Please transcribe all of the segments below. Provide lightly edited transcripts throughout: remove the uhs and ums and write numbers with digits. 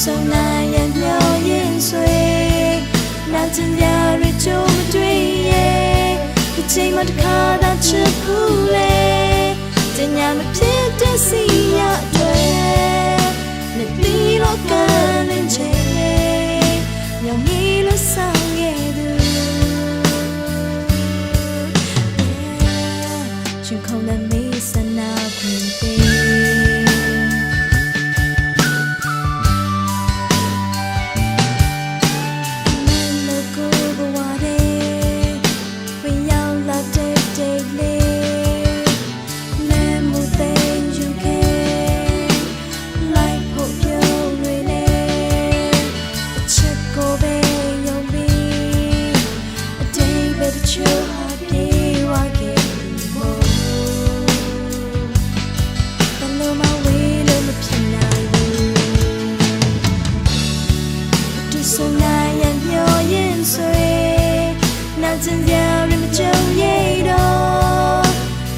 ဆုံးနိုင်ရမျောရင်ဆွေနောက်ကျင်ရရကြုံမတွေ့ရဲ့ဒီချိန်မှတစ်ခါသာချစ်ဘူးလေတင်ညာမဖြစ်တဲ့စီရတွေနဲ့ဒီလောကနဲ့ချေညောင်ကြီးလို့ဆောင်ခဲ့သူရှင်ခုံတဲ့မေးစနာခွင့်ပေး真要人们就也懂，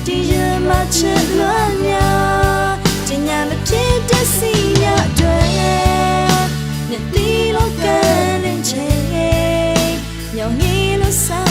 敌人嘛吃乱呀，真要me撇的心呀对，那地老跟人切，要你路上。